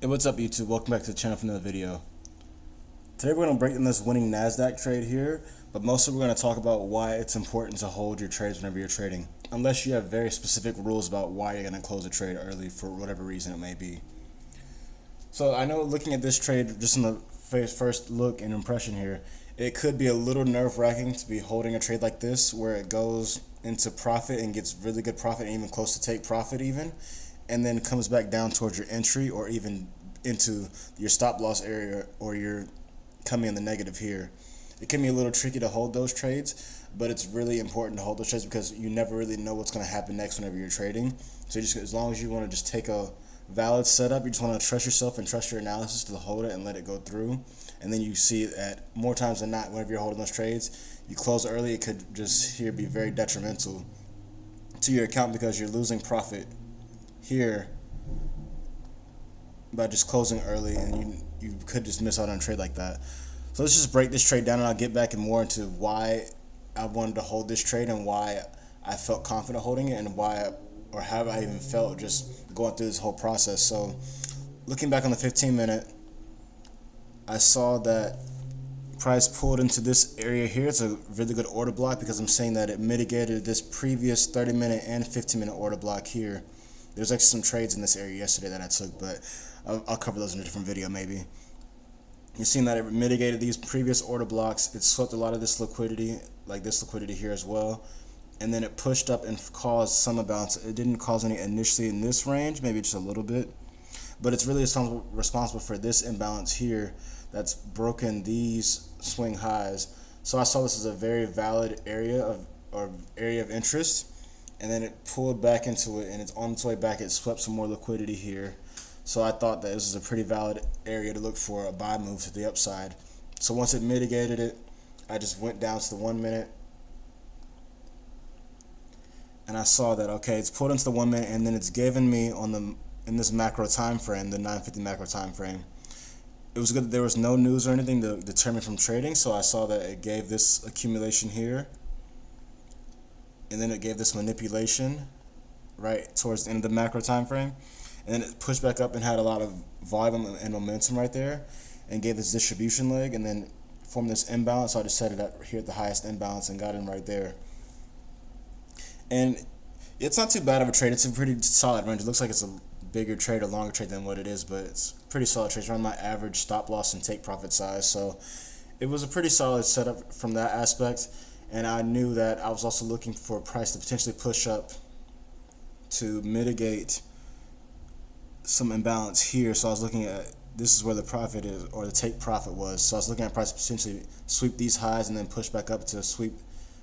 Hey, what's up YouTube? Welcome back to the channel for another video. Today we're going to break down this winning NASDAQ trade here, but mostly we're going to talk about why it's important to hold your trades whenever you're trading, unless you have very specific rules about why you're going to close a trade early for whatever reason it may be. So I know looking at this trade, just in the first look and impression here, it could be a little nerve-wracking to be holding a trade like this where it goes into profit and gets really good profit and even close to take profit even, and then comes back down towards your entry or even into your stop loss area, or you're coming in the negative here. It can be a little tricky to hold those trades, but it's really important to hold those trades because you never really know what's going to happen next whenever you're trading. So just as long as you want to just take a valid setup, you just want to trust yourself and trust your analysis to hold it and let it go through. And then you see that more times than not, whenever you're holding those trades, you close early, it could just here be very detrimental to your account because you're losing profit here by just closing early, and you could just miss out on a trade like that. So let's just break this trade down, and I'll get back and more into why I wanted to hold this trade and why I felt confident holding it, and why or how I even felt just going through this whole process. So looking back on the 15-minute, I saw that price pulled into this area here. It's a really good order block because I'm saying that it mitigated this previous 30-minute and 15-minute order block here. There's actually some trades in this area yesterday that I took, but I'll cover those in a different video maybe. You've seen that it mitigated these previous order blocks. It swept a lot of this liquidity, like this liquidity here as well. And then it pushed up and caused some imbalance. It didn't cause any initially in this range, maybe just a little bit. But it's really responsible for this imbalance here that's broken these swing highs. So I saw this as a very valid area of interest. And then it pulled back into it, and it's on its way back. It swept some more liquidity here. So I thought that this was a pretty valid area to look for a buy move to the upside. So once it mitigated it, I just went down to the 1 minute. And I saw that, okay, it's pulled into the 1 minute, and then it's given me in this macro time frame, the 950 macro time frame. It was good that there was no news or anything to deter me from trading, so I saw that it gave this accumulation here. And then it gave this manipulation right towards the end of the macro time frame, and then it pushed back up and had a lot of volume and momentum right there, and gave this distribution leg, and then formed this imbalance. So I just set it up here at the highest imbalance and got in right there. And it's not too bad of a trade. It's a pretty solid range. It looks like it's a bigger trade, a longer trade than what it is, but it's a pretty solid trade. It's around my average stop loss and take profit size, so it was a pretty solid setup from that aspect. And I knew that I was also looking for a price to potentially push up to mitigate some imbalance here. So I was looking at, this is where the profit is, or the take profit was. So I was looking at price to potentially sweep these highs and then push back up to sweep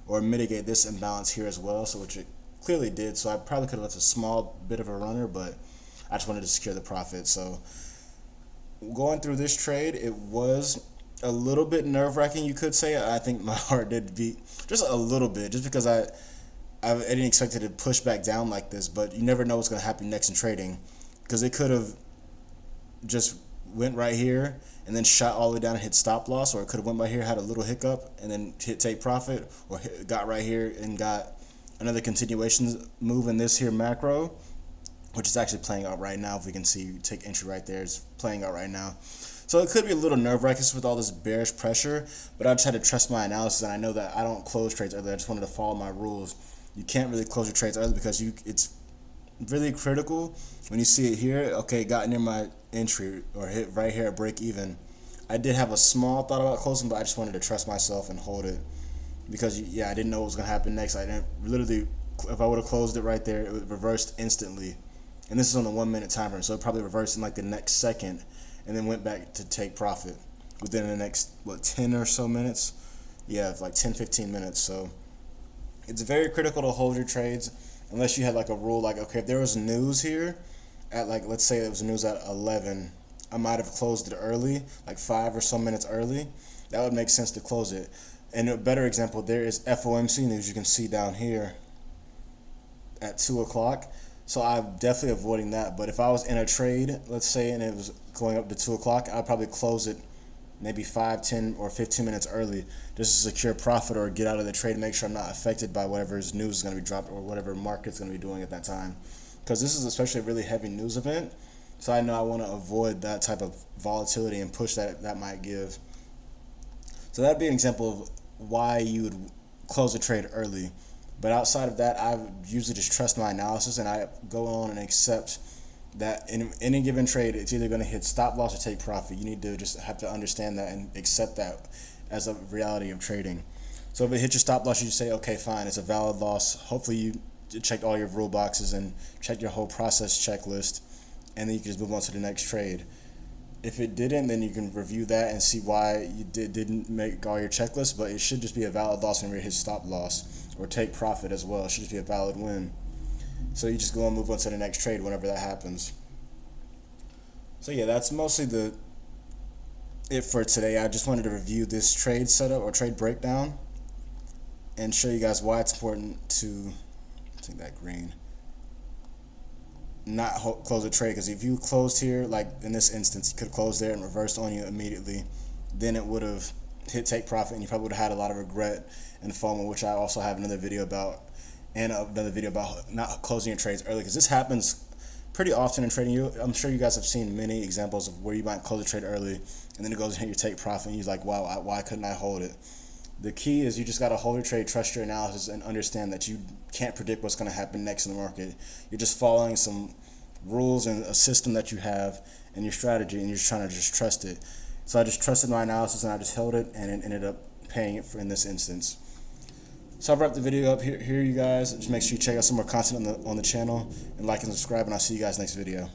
or mitigate this imbalance here as well. So which it clearly did. So I probably could have left a small bit of a runner, but I just wanted to secure the profit. So going through this trade, it was a little bit nerve-wracking, you could say. I think my heart did beat just a little bit, just because I didn't expect it to push back down like this. But you never know what's going to happen next in trading, because it could have just went right here and then shot all the way down and hit stop loss, or it could have went by here, had a little hiccup, and then hit take profit, or got right here and got another continuation move in this here macro, which is actually playing out right now. If we can see, take entry right there, it's playing out right now. So it could be a little nerve-wracking with all this bearish pressure, but I just had to trust my analysis, and I know that I don't close trades early. I just wanted to follow my rules. You can't really close your trades early because it's really critical when you see it here. Okay, got near my entry or hit right here at break even. I did have a small thought about closing, but I just wanted to trust myself and hold it because, yeah, I didn't know what was going to happen next. I didn't literally, if I would have closed it right there, it would have reversed instantly. And this is on the 1 minute time frame, so it probably reversed in like the next second, and then went back to take profit within the next, 10 or so minutes? Yeah, like 10, 15 minutes. So it's very critical to hold your trades unless you had like a rule, like, okay, if there was news here at, like, let's say there was news at 11, I might have closed it early, like 5 or so minutes early. That would make sense to close it. And a better example, there is FOMC news you can see down here at 2 o'clock. So I'm definitely avoiding that. But if I was in a trade, let's say, and it was going up to 2 o'clock, I'd probably close it maybe 5, 10, or 15 minutes early just to secure profit or get out of the trade and make sure I'm not affected by whatever news is going to be dropped or whatever market's going to be doing at that time. Because this is especially a really heavy news event. So I know I want to avoid that type of volatility and push that might give. So that'd be an example of why you would close a trade early. But outside of that, I usually just trust my analysis and I go on and accept that in any given trade, it's either going to hit stop loss or take profit. You need to just have to understand that and accept that as a reality of trading. So if it hits your stop loss, you just say, okay, fine, it's a valid loss. Hopefully you checked all your rule boxes and checked your whole process checklist, and then you can just move on to the next trade. If it didn't, then you can review that and see why you didn't make all your checklists, but it should just be a valid loss when you hit stop loss or take profit as well. It should just be a valid win. So you just go and move on to the next trade whenever that happens. So yeah, that's mostly it for today. I just wanted to review this trade setup or trade breakdown and show you guys why it's important to take that green, not close a trade, because if you closed here, like in this instance, you could have closed there and reversed on you immediately, then it would have hit take profit and you probably would have had a lot of regret and FOMO, which I also have another video about, and another video about not closing your trades early, because this happens pretty often in trading. I'm sure you guys have seen many examples of where you might close a trade early and then it goes and hit your take profit and you're like, wow, why couldn't I hold it? The key is you just got to hold your trade, trust your analysis, and understand that you can't predict what's going to happen next in the market. You're just following some rules and a system that you have and your strategy, and you're just trying to just trust it. So I just trusted my analysis and I just held it, and it ended up paying it in this instance. So I've wrapped the video up here, you guys. Just make sure you check out some more content on the channel and like and subscribe, and I'll see you guys next video.